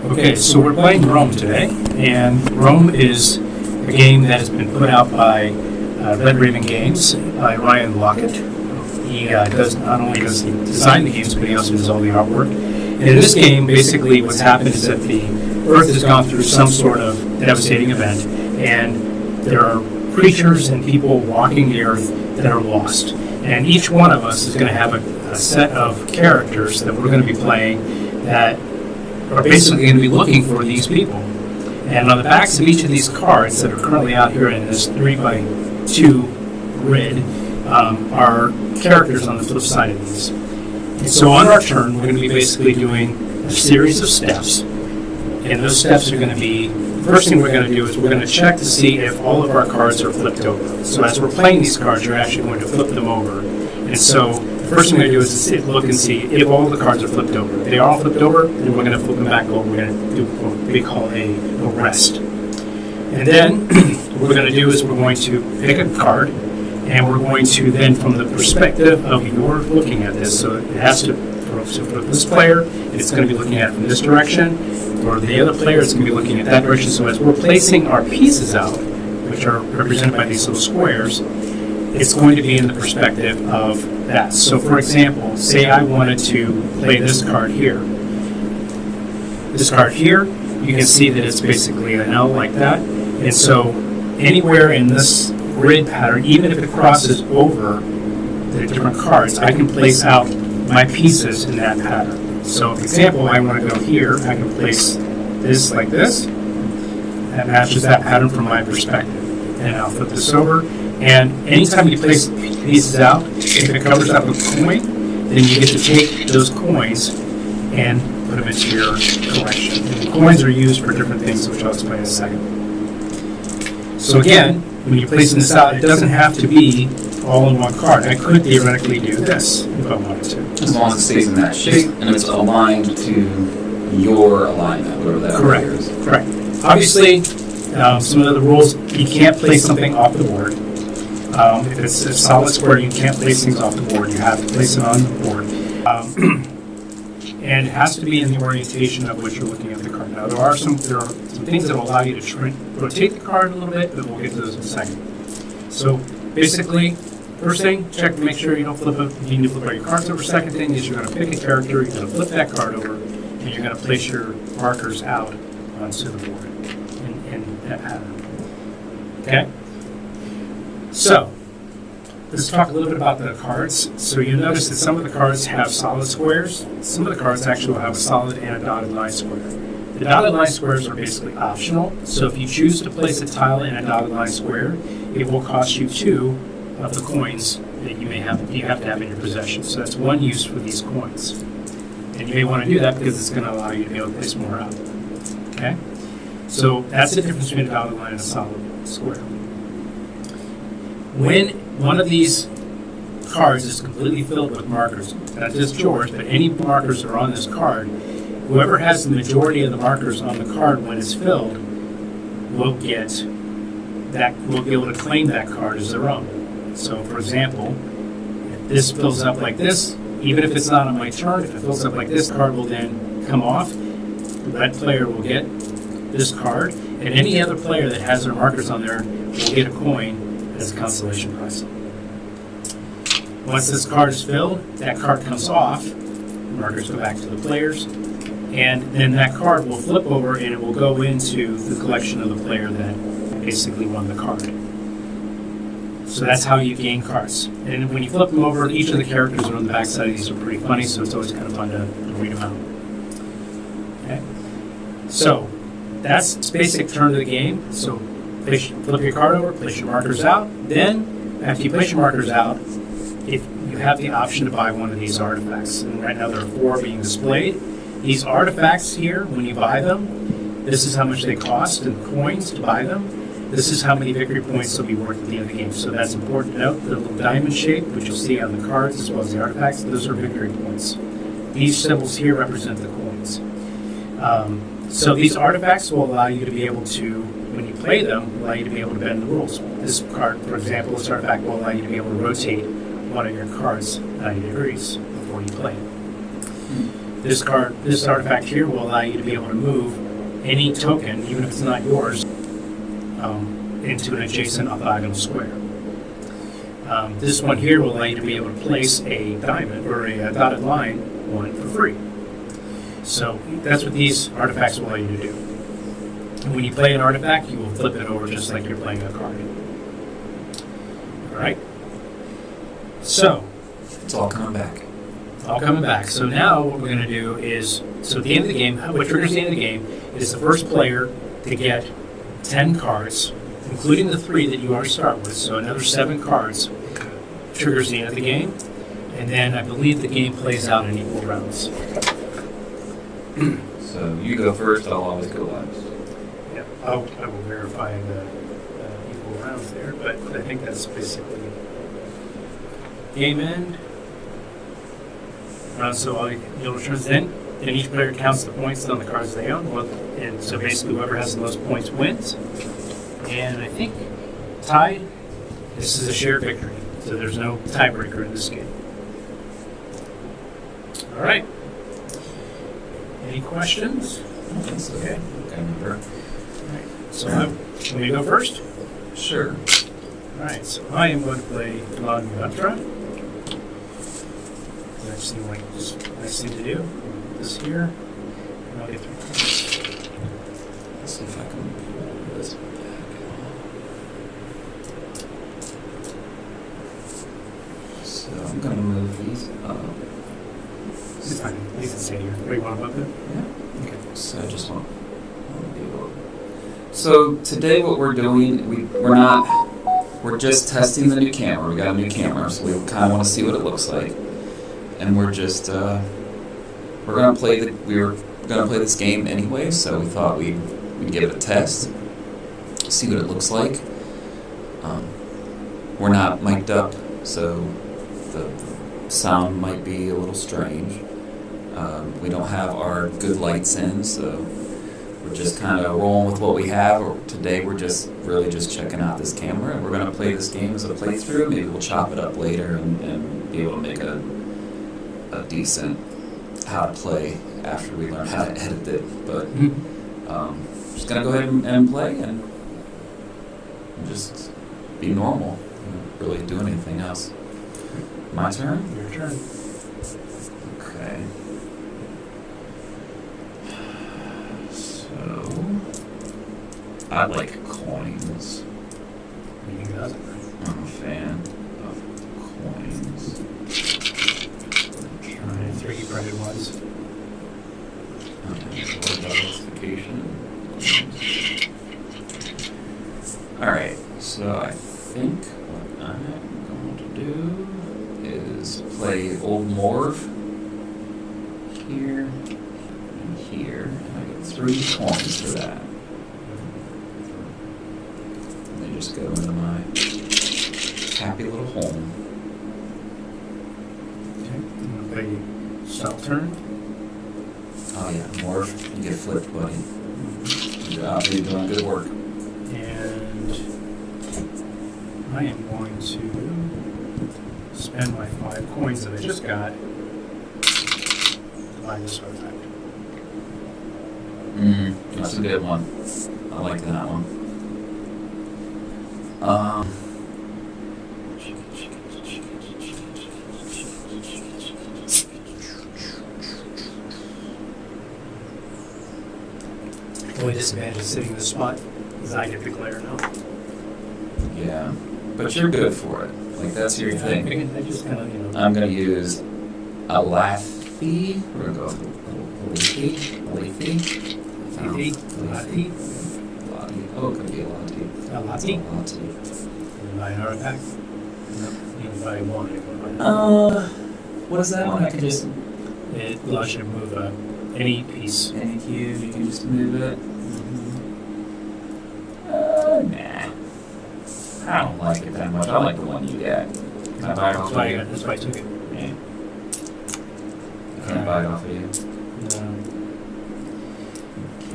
Okay, so we're playing Rome today, and Rome is a game that has been put out by Red Raven Games by Ryan Lockett. He does not only does he design the games, but he also does all the artwork. And in this game, basically, what's happened is that the Earth has gone through some sort of devastating event, and there are creatures and people walking the Earth that are lost. And each one of us is going to have a set of characters that we're going to be playing that are basically going to be looking for these people. And on the backs of each of these cards that are currently out here in this 3x2 grid are characters on the flip side of these. And so on our turn, we're going to be basically doing a series of steps. And those steps are going to be, the first thing we're going to do is we're going to check to see if all of our cards are flipped over. So as we're playing these cards, you're actually going to flip them over. And so the first thing we're going to do is look and see if all the cards are flipped over. If they are all flipped over, then we're going to flip them back over. We're going to do what we call a rest. And then what we're going to do is we're going to pick a card, and we're going to then, from the perspective of your looking at this, so it has to, for this player, it's going to be looking at it from this direction, or the other player is going to be looking at that direction. So as we're placing our pieces out, which are represented by these little squares, it's going to be in the perspective of that. So for example, say I wanted to play this card here. This card here, you can see that it's basically an L like that. And so anywhere in this grid pattern, even if it crosses over the different cards, I can place out my pieces in that pattern. So for example, I want to go here, I can place this like this. That matches that pattern from my perspective. And I'll flip this over. And anytime you place pieces out, if it covers up a coin, then you get to take those coins and put them into your collection. And coins are used for different things, which I'll explain in a second. So again, when you're placing this out, it doesn't have to be all in one card. I could theoretically do this if I wanted to. As long as it stays in that shape and it's aligned to your alignment, whatever that is. Correct. Obviously, some of the rules, you can't place something off the board. If it's a solid square, you can't place things off the board. You have to place it on the board. And it has to be in the orientation of which you're looking at the card. Now, there are some things that will allow you to rotate the card a little bit, but we'll get to those in a second. So basically, first thing, check to make sure you don't flip it. You need to flip all your cards over. Second thing is you're going to pick a character, you're going to flip that card over, and you're going to place your markers out onto the board in that pattern. Okay? So, let's talk a little bit about the cards. So you notice that some of the cards have solid squares. Some of the cards actually will have a solid and a dotted line square. The dotted line squares are basically optional. So if you choose to place a tile in a dotted line square, it will cost you 2 of the coins that you have to have in your possession. So that's one use for these coins. And you may want to do that because it's going to allow you to be able to place more out. Okay? So that's the difference between a dotted line and a solid square. When one of these cards is completely filled with markers, not just yours, but any markers that are on this card, whoever has the majority of the markers on the card when it's filled will be able to claim that card as their own. So for example, if this fills up like this, even if it's not on my turn, if it fills up like this, card will then come off. That player will get this card, and any other player that has their markers on there will get a coin as a consolation prize. Once this card is filled, that card comes off, markers go back to the players, and then that card will flip over and it will go into the collection of the player that basically won the card. So that's how you gain cards. And when you flip them over, each of the characters are on the back side of these are pretty funny, so it's always kind of fun to read them out. Okay? So that's basic turn of the game. So flip your card over, place your markers out. Then, after you place your markers out, if you have the option to buy one of these artifacts. And right now there are 4 being displayed. These artifacts here, when you buy them, this is how much they cost in coins to buy them. This is how many victory points they'll be worth at the end of the game. So that's important to note. The little diamond shape, which you'll see on the cards as well as the artifacts, those are victory points. These symbols here represent the coins. So these artifacts will allow you to be able to, when you play them, allow you to be able to bend the rules. This card, for example, this artifact will allow you to be able to rotate one of your cards 90 degrees before you play it. this artifact here will allow you to be able to move any token, even if it's not yours, into an adjacent orthogonal square. This one here will allow you to be able to place a diamond or a dotted line one for free. So that's what these artifacts will allow you to do. And when you play an artifact, you will flip it over just like you're playing a card. All right. So It's all coming back. all coming back. So now what we're going to do is, so at the end of the game, what triggers the end of the game is the first player to get 10 cards, including the 3 that you already start with. So another 7 cards triggers the end of the game. And then I believe the game plays out in equal rounds. So you go first, I'll always go last. Yeah, I will verify the equal rounds there, but I think that's basically game end. So all you'll return then each player counts the points on the cards they own. Well, and so basically whoever has the most points wins. And I think tied, this is a shared victory. So there's no tiebreaker in this game. All right. Any questions? That's Okay. okay. Remember. All right. So I'm going to go first. Sure. All right. So I am going to play Gahanna. That seems like just a nice thing to do. This here. And I'll get 3 cards. Let's see if I can move this back. So I'm going to move these up. It's fine. You can stay here. Wait, want to move it? Yeah. Okay. So I just want to do it. So today what we're doing, we're just testing the new camera. We got a new camera, so we kind of want to see what it looks like. And we're just, we were gonna play this game anyway, so we thought we'd give it a test, see what it looks like. We're not mic'd up, so the sound might be a little strange. We don't have our good lights in, so we're just kind of rolling with what we have. Today we're just checking out this camera, and we're gonna play this game as a playthrough. Maybe we'll chop it up later and be able to make a decent how to play after we learn how to edit it. But just gonna go ahead and play and just be normal. Don't really do anything else. My turn? Your turn. Okay. So I like coins. You got it. I'm a fan of coins. 3 printed ones. Alright, so I think what I'm going to do is play Old Morv here and here. And I get 3 coins for that. And they just go into my happy little home. Okay. I'm going to play Stealth turn. Oh yeah, Morph, you get flipped, buddy. Good job, you're doing good work. And I am going to spend my 5 coins that I just got to buy this artifact. That's a good one. I like that one. The only disadvantage of sitting in this spot is I get the glare now. Yeah, but you're good for it. Like, that's your thing. I just kind of, I'm going to use a Lathy. We're going to go with Lathy. Lati. Oh, it could be a Lathy. A Lati? Lathy. You buy an artifact? No. You can buy one. What is that one? I can just... It allows you to move any piece. Any cube, you can just move it. Nah. I don't like it that much. I like the one you got. Can I buy it off of you? That's why I took it. Yeah. Can I buy it off of you?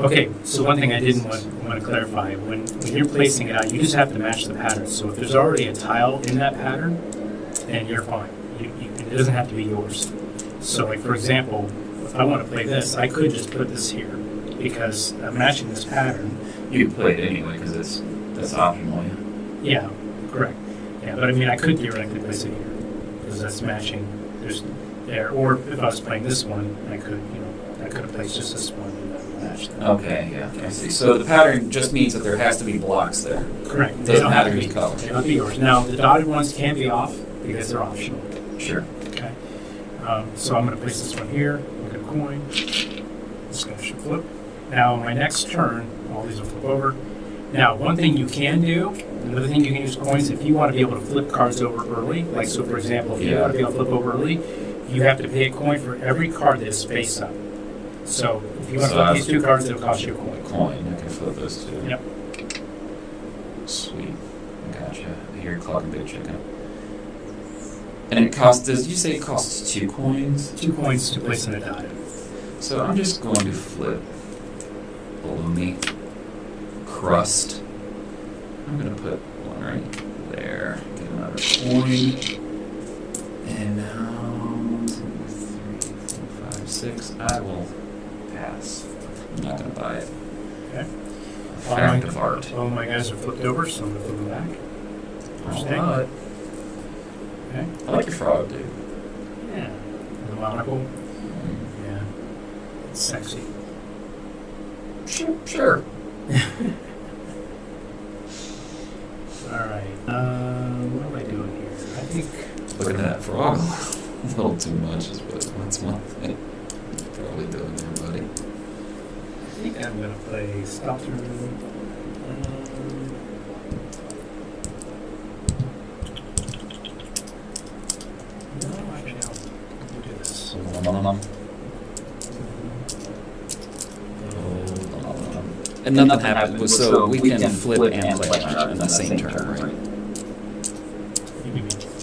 Okay, so one thing I didn't want to clarify, when you're placing it out, you just have to match the pattern. So if there's already a tile in that pattern, then you're fine. It doesn't have to be yours. So like, for example, if I want to play this, I could just put this here because I'm matching this pattern. You can play it anyway because that's optional. Yeah, correct. Yeah, but I mean, I could theoretically place it here because that's matching. There's there, or if I was playing this one, I could, I could have placed just this one and then match that. Okay, yeah, I see. So the pattern just means that there has to be blocks there. Correct. It They doesn't don't have have to to be be color. They don't be yours. Now the dotted ones can be off because they're optional. Sure. Okay. So I'm going to place this one here. Look at a coin. This guy should flip. Now my next turn, all these will flip over. Now one thing you can do, another thing you can use coins, if you want to be able to flip cards over early, like so for example, if you want to be able to flip over early, you have to pay a coin for every card that is face up. So if you want to flip these two cards, it'll cost you a coin. I can flip those two. Yep. Sweet. Gotcha. Here, clock and big chicken. And it costs, did you say it costs 2 coins? 2 coins to place in a dotted. So I'm just going to flip bologna crust. I'm going to put one right there. Get another coin. And now, 1, 2, 3, 4, 5, 6. I will pass. I'm not going to buy it. Okay. Fact of art. All my guys are flipped over, so I'm going to flip them back. First thing. Alright. Okay. I like your frog, dude. Yeah. The monocle. Yeah. It's sexy. Sure. All right. What am I doing here? I think. Looking at that frog a little too much is what's one thing probably doing there, buddy. I think I'm gonna play stop turn. No, actually, I'll do this. And nothing happened, so we can flip and play in the same turn, right?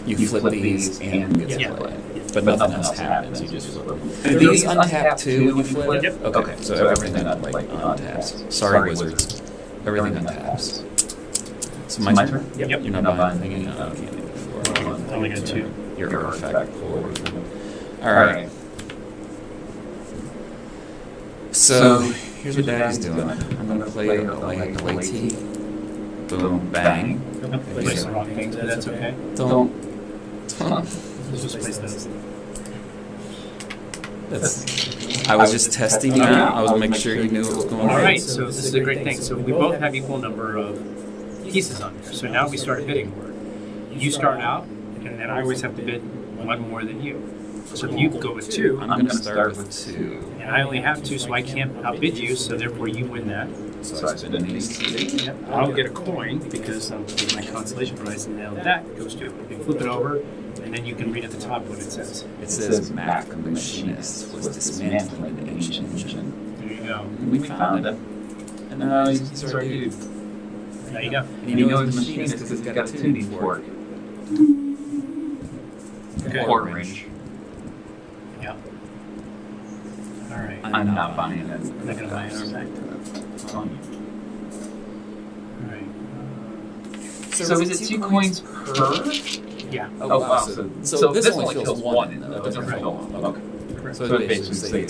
You flip these and get to play. But nothing else happens, you just flip them. Do these untap too when you flip? Yep. Okay, so everything untaps. Sorry, wizards. Everything untaps. So my turn? Yep. You're not buying anything? No, I can't do it before. I only got 2. Your artifact forward. Alright. So, here's what Daddy's doing. I'm going to play a T. Boom, bang. Place the wrong thing, so that's okay. Don't. Let's just place this. I was just testing you out. I was making sure you knew what was going on. All right, so this is a great thing. So we both have equal number of pieces on there. So now we start bidding for it. You start out, and then I always have to bid 1 more than you. So if you go with 2, I'm going to start with 2. and I only have 2, so I can't outbid you, so therefore you win that. So I spend these 2. Yep. I'll get a coin because my consolation prize, and now that goes to you. You flip it over, and then you can read at the top what it says. It says Mac Machinist was dismantling the ancient engine. There you go. And we found him. And now he's our dude. There you go. And he knows the machinist because he's got a tuning fork. Okay. Quarter range. Yeah. All right. I'm not buying it. I'm not going to buy an artifact. All right. So is it 2 coins per? Yeah. Oh, wow. So this only kills 1. It doesn't kill 1. Okay. Correct. So it basically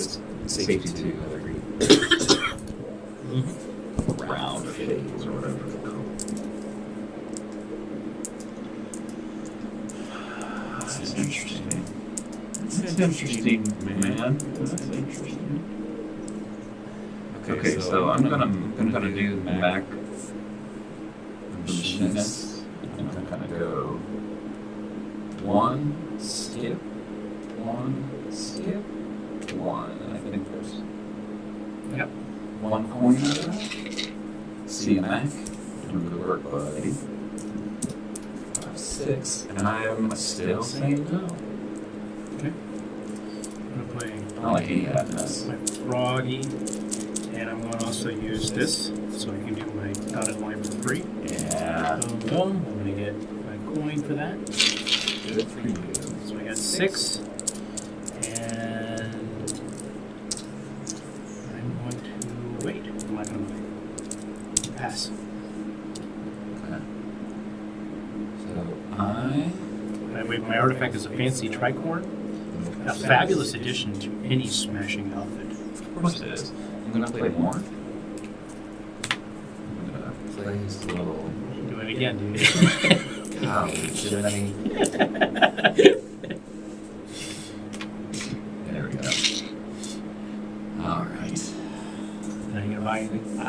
saves 2 every round or phase or whatever it's called. That's interesting. That's interesting, man. That's interesting. Okay, so I'm gonna do the Mac Machinist. I'm gonna go 1, skip, 1, skip, 1. I think there's 1 coin out of that. See you, Mac. Doing good work, buddy. 5, 6, and I am still saying no. Okay. I'm going to play I like any of that mess. my froggy, and I'm going to also use this so I can do my dotted line for free. Yeah. Boom, boom. I'm going to get my coin for that. Good for you. So I got 6, and I'm going to wait. I'm not going to pass. Okay. So I My artifact is a fancy tricorn. a fabulous addition to any Smashing outfit. Of course it is. I'm gonna play more. I'm gonna play his little. Do it again, dude. Golly, Jiminy. There we go. All right. Are you gonna buy anything? I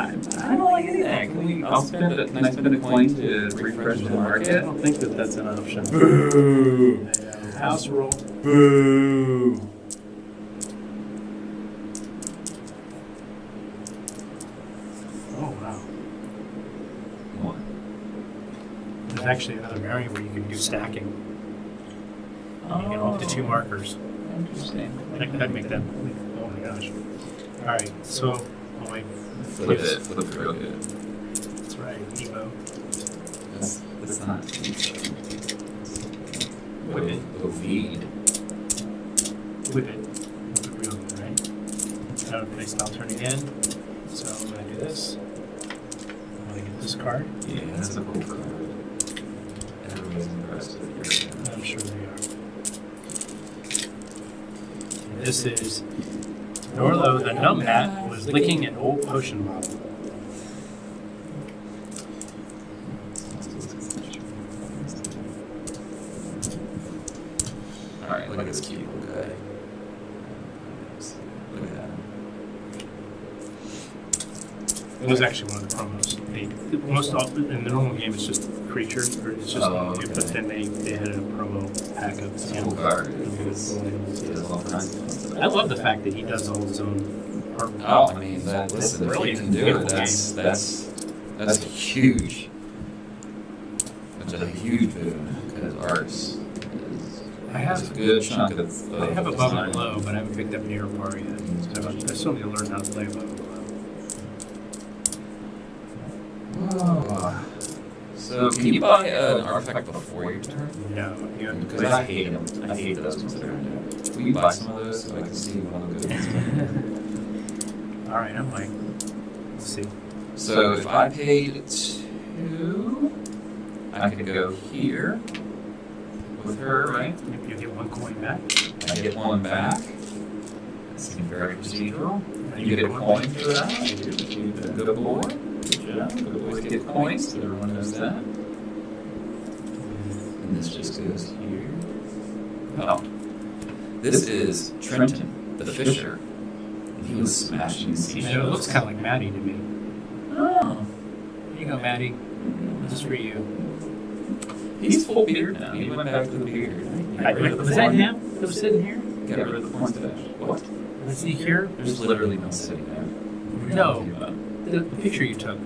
don't like anything. Can I spend a coin to refresh the I market? don't think that that's an option. Boo! House roll. Boo! Oh wow. What? There's actually another variant where you can do stacking. You can up to 2 markers. Interesting. That'd make that. Oh my gosh. All right. So, oh wait. Flip it real good. That's right. Evo. That's not. Whip it. Go feed. Whip it. Whip it real good, right? Now place I'll turn again. So I'm gonna do this. I'm gonna get this card. Yeah, that's a cool card. Everybody's impressed with your. I'm sure they are. And this is Norlo the numbhat was licking an old potion bottle. Alright, look at this cute little guy. Look at that. It was actually one of the promos. Most often in the normal game, it's just creatures, or it's just but then they had a promo pack of Cool card. He does all kinds of stuff. I love the fact that he does all his own art. Oh, I mean, listen, if you can do it, that's huge. That's a huge boon, because arts I have is a good chunk of I have above and design. below, but I haven't picked up near bar yet. So I still need to learn how to play above and below. Oh. So, can you buy an artifact before your turn? No, you Because I hate them. I hate those ones that are in there. Will you buy some of those so I can see one of the good ones? All right, I'm like, let's see. So if I paid 2, I could go here with her, right? You get 1 coin back. I get 1 back. That seems very procedural. You get a coin for that. You do. Good boy. Good job. Good boys get coins, so everyone knows that. And this just goes here. Oh. This is Trenton, the Fisher. And he was smashing I seashells. know, it looks kind of like Maddie to me. Oh. Here you go, Maddie. This is for you. He's full beard now. He went back to the beard. Was that him that was sitting here? Got rid of the porn stash. What? Was he here? There's literally no sitting there. What are you No. talking about? The picture you took.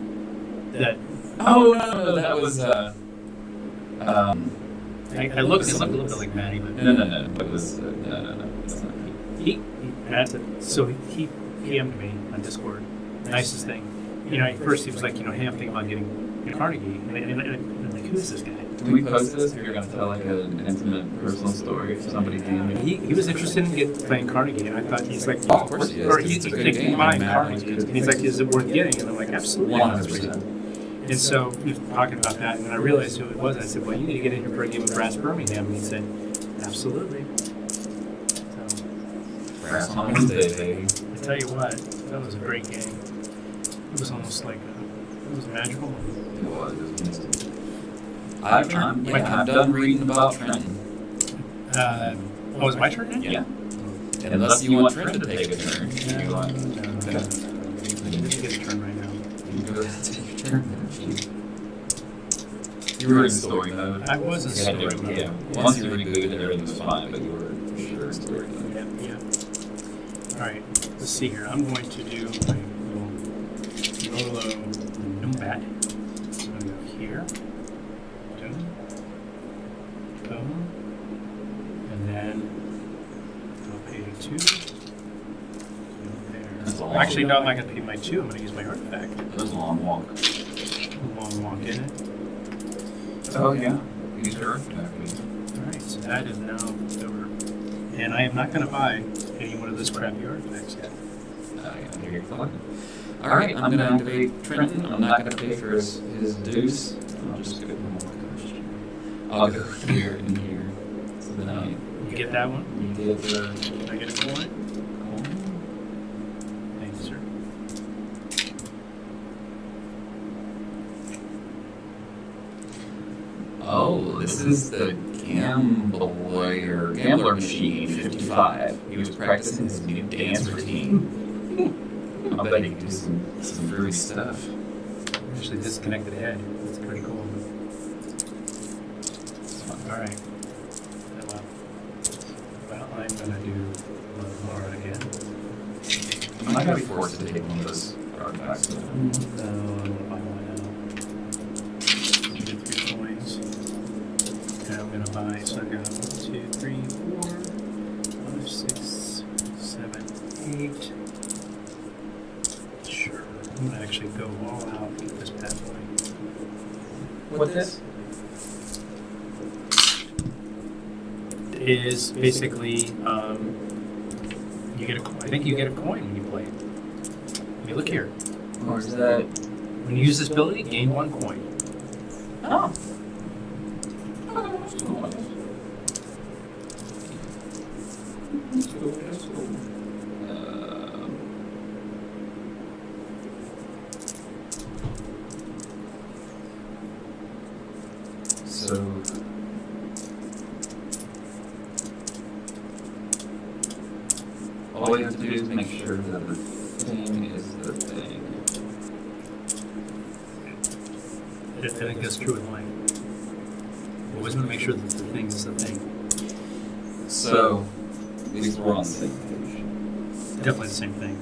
That Oh, no, that was, I looked. It looked a little bit like Maddie, but No. It was, no. That's not me. So he PM'd me on Discord. Nicest thing. You know, at first he was like, hey, I'm thinking about getting Carnegie, and I'm like, who is this guy? Can we post this if you're going to tell like an intimate personal story of somebody gaming? He was interested in playing Carnegie, and I thought he's like, Oh, of course he is, or 'cause he's it's a good like, game, buying man. Carnegie, and he's like, is it worth getting? And I'm like, absolutely. 100%. And so he was talking about that, and I realized who it was. I said, well, you need to get in here for a game of Brass Birmingham, and he said, absolutely. So, Brass on Wednesday, baby. I tell you what, that was a great game. It was almost like it was magical. It was instant. I'm done reading about Trenton. Oh, is it my turn now? Yeah. Unless you want Trenton to take a turn. No, You want, no. okay. You get a turn right now. You go ahead and take your turn. You were in story mode. I was in story mode. Yeah. Once you rebooted, everything was fine, but you were for sure in story mode. Yeah. All right. Let's see here. I'm going to do my little Rolo Numbat. So I'm going to go here. Boom. Boom. And then I'll pay 2. That's a long Actually, no, I'm not going to pay my 2. I'm going to use my artifact. That was a long walk. Long walk in it. Oh, yeah. Use her. Alright, so that is now over. And I am not going to buy any one of those crappy artifacts yet. I hear you're collecting. Alright, I'm going to activate Trenton. I'm not going to pay for his deuce. I'll just go. Oh my gosh. I'll go here and here. So of the night. You get that one? You get the I get a coin? coin. Thank you, sir. Oh, this is the gambler machine 55. He was practicing his new dance routine. I bet he can do some groovy stuff. Actually disconnected head. That's pretty cool. Alright. Well, I'm gonna do Laura again. I'm not gonna be forced to take one of those artifacts. No, I don't buy one now. You get 3 coins. And I'm gonna buy, so I've got 1, 2, 3, 4, 5, 6, 7, 8. Sure. I'm gonna actually go all out with this bad boy. What's this? Is basically you get a. I think you get a coin when you play it. Let me look here. Or is that? When you use this ability, gain 1 coin. Oh. So all we have to do is make sure that the thing is the thing. I think that's true with mine. Always want to make sure that the thing is the thing. So these were on the same page. Definitely the same thing.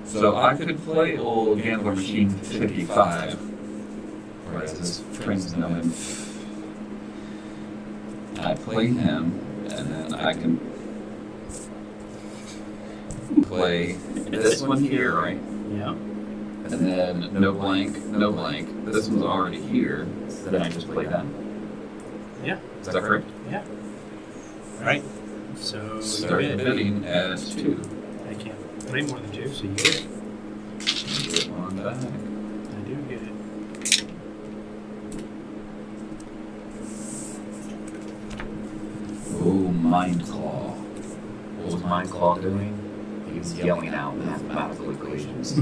So I could play old Gambler Machine 55, or as his friends know him. I play him, and then I can play this one here, right? Yeah. And then no blank, no blank. This one's already here, so then I just play that. Yeah. Is that correct? Yeah. All right. So Start you bid. bidding at 2. I can't play more than 2, so you get it. Get one back. I do get it. Oh, Mind Claw. What was Mind Claw doing? He was yelling out mathematical equations. Oh,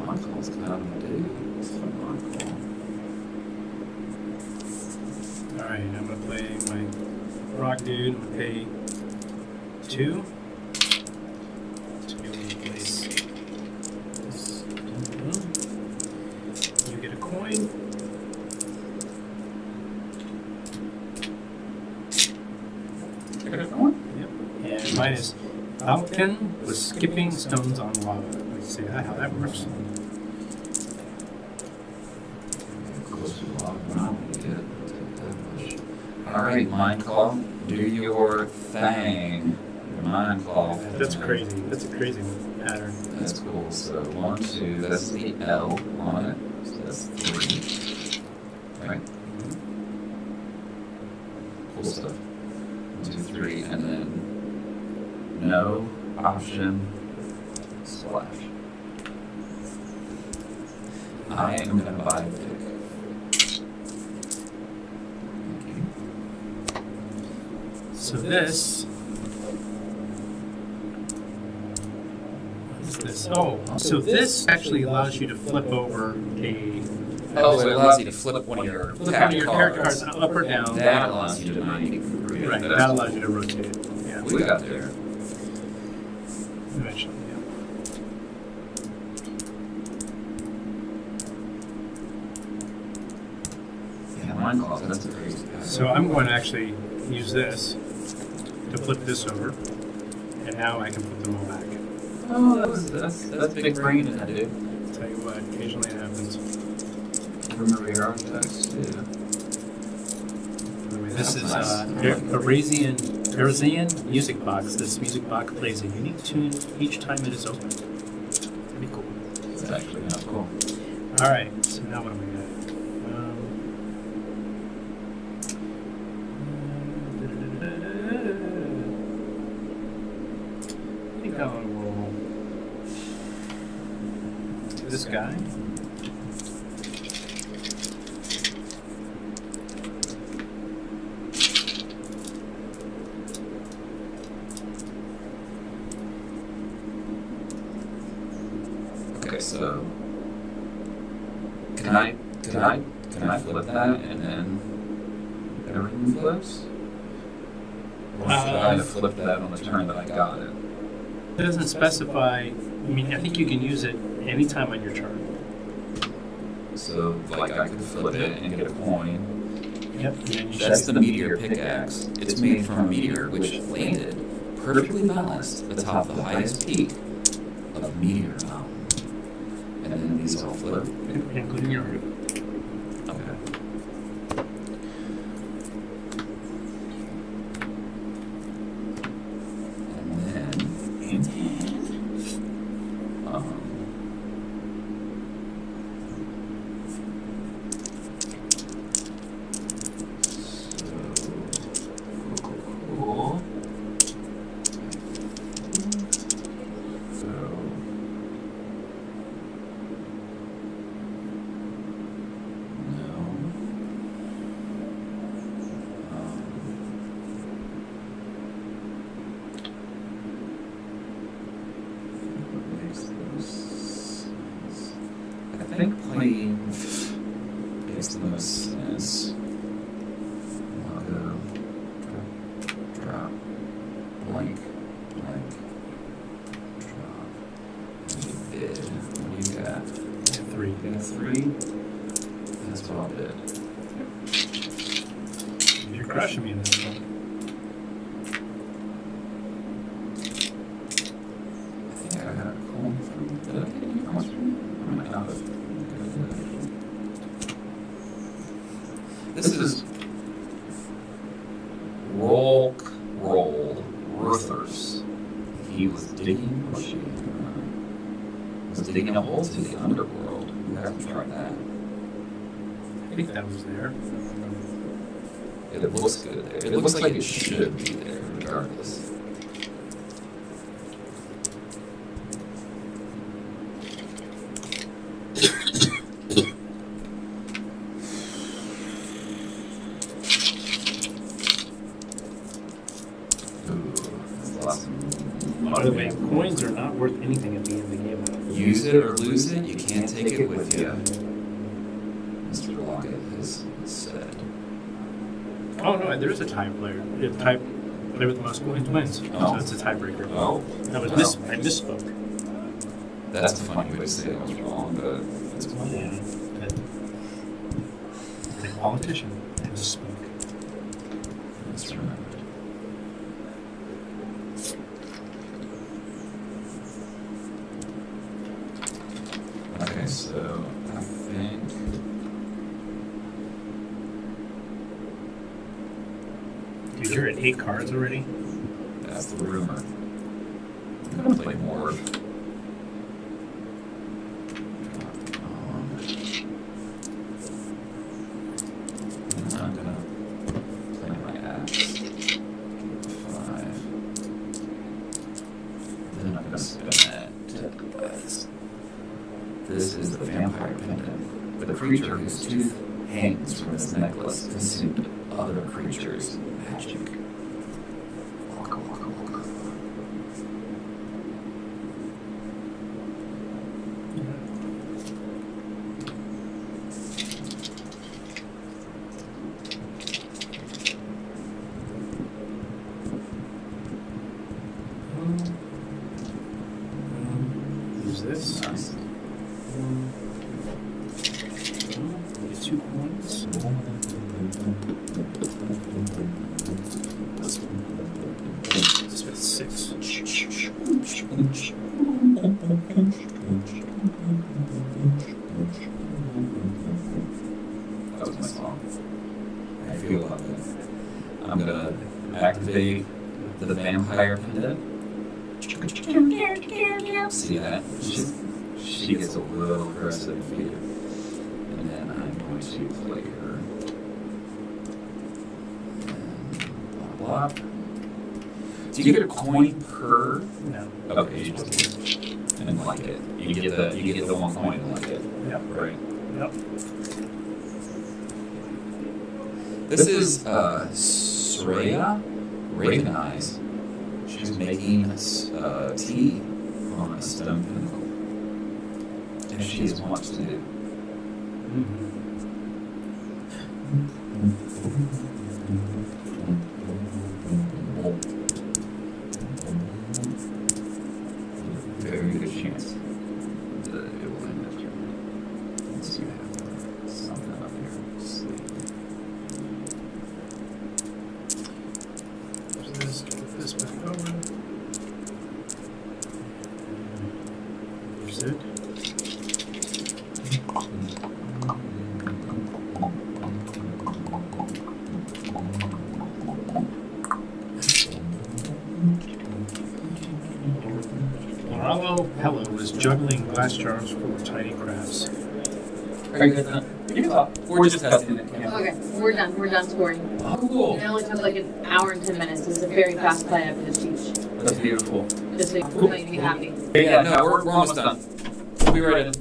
Mind Claw's kind of a dude. It's fun, Mind Claw. All right. I'm gonna play my rock dude. I'm gonna pay 2. To be able to place this. You get a coin. Yep. And mine is Falcon with skipping stones on lava. Let's see how that works. Alright, Mind Claw, do your thing. Mind Claw. That's crazy. That's a crazy pattern. That's cool. So 1, 2, that's the L on it. So that's 3. Right? Cool stuff. 1, 2, 3, and then no option slash. I am gonna buy the tick. So this. What is this? Oh, so this actually allows you to flip over a. Oh, it allows you to flip one of your Flip one of your character cards up or down. That allows you to rotate. Right, that allows you to rotate it. Yeah. We got there. Eventually, yeah. Yeah, Mind Claw, that's a crazy pattern. So I'm going to actually use this to flip this over, and now I can put them all back. Oh, that's big brain in that, dude. Tell you what, occasionally it happens. Remember your artifacts, too. This is Nice. a Parisian music box. This music box plays a unique tune each time it is opened. Pretty cool. It's actually not cool. All right, so now what do we got? I think I'm gonna roll this guy. Okay, so can I flip that and then everything flips? Or should I have flipped that on the turn that I got it? It doesn't specify. I mean, I think you can use it anytime on your turn. So, like, I could flip it and get a coin. Yep. And then you That's should- the meteor pickaxe. It's made from a meteor which landed perfectly balanced atop the highest peak of Meteor Mountain. And then these all flip. including your group. Okay. And then, cool. So, no. What makes those sense? I think playing makes the most sense. I'll go drop, blank, drop. Bid. What do you got? 3. You got a 3? That's what I'll bid. You're crushing me in this one. I think I got a coin from. Did I get any coins from you? I might not have. This is rolled Ruthers. He was digging, or she was digging a hole to the underworld. Who hasn't tried that? I think that was there. It looks good there. It looks like it should be there, regardless. By the way, coins are not worth anything at the end of the game. Use it or lose it, you can't take it with you. Mr. Lockett has said. Oh no, there is a tie player. The tie player with the most coins wins. Oh. So it's a tiebreaker. Oh, I misspoke. that's a funny way to say I was wrong, but it's cool. Yeah. The politician. I misspoke. Let's remember. Okay, so I think Dude, you're at 8 cards already. that's the rumor. I'm gonna play more. I'm gonna play my axe. 5. Then I'm gonna spin that. This is the vampire pendant. The creature whose tooth hangs from this necklace consumed other creatures' magic. Waka, waka, waka. Use this. Nice. Get 2 coins. Let's spend 6. That was my song. I feel about that. I'm gonna activate the vampire pendant. See that? She gets a little aggressive here. And then I'm going to play her. And blah, blah. Do you get a coin per? No. Okay, you just and like it. You get the 1 coin and like it. Yep. Right. Yep. This is Sreya Raven Eyes. She's making tea on a stone pinnacle. as she is wont to do. Very good chance that it will end up here. Unless you have something up here. Sleep. Let's flip this back over. There's it. Hello was juggling glass jars full of tiny crafts. Are you guys done? You can talk. We're just testing it. Okay, we're done. We're done scoring. Oh, cool. It only took like an hour and 10 minutes. It's a very fast play after this teach. That's beautiful. Just so you make me happy. Yeah, no, we're almost done. We'll be right in.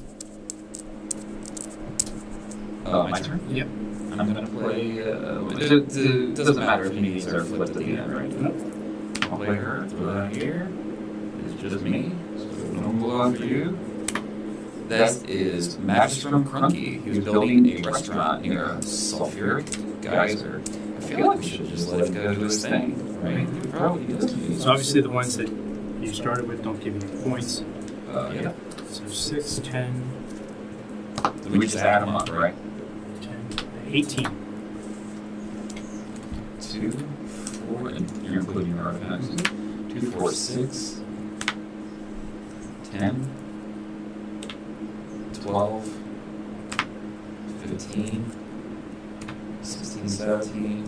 My turn? Yep. I'm gonna play. It doesn't matter if these are flipped at the end, right? Nope. I'll play her. Throw that here. It's just me. So no blowout for you. That is Magistrum Crunky, who's building a restaurant near a sulfuric geyser. I feel like we should just let him go do his thing, right? He probably does. So obviously the ones that you started with don't give you any points. Yeah. So 6, 10, We just add them up, right? 10, 18. 2, 4, and you're including your artifacts. 2, 4, 6, 10, 12, 15, 16, 17,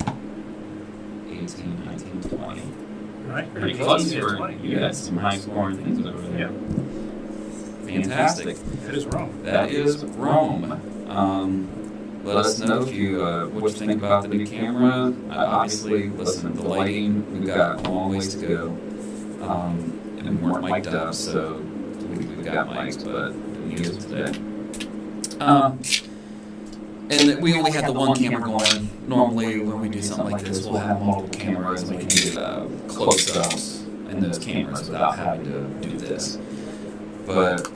18, 19, 20. Right? Pretty close for you had some high scoring things over there. Yeah. Fantastic. That is wrong. That is Rome. Let us know if you what you think about the new camera. Obviously, listen, the lighting, we've got a long ways to go. And we weren't mic'd up, so we've got mics, but didn't use it today. And we only had the one camera going. Normally, when we do something like this, we'll have multiple cameras and we can do close-ups in those cameras without having to do this. But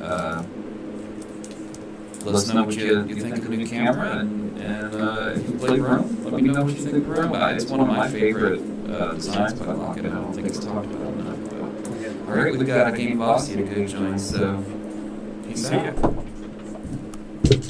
let us know what you think of the new camera, and if you play Rome, let me know what you think of Rome. It's one of my favorite designs by Lockett. I don't think it's talked about enough. All right, we've got a game boss here to go join, so peace out.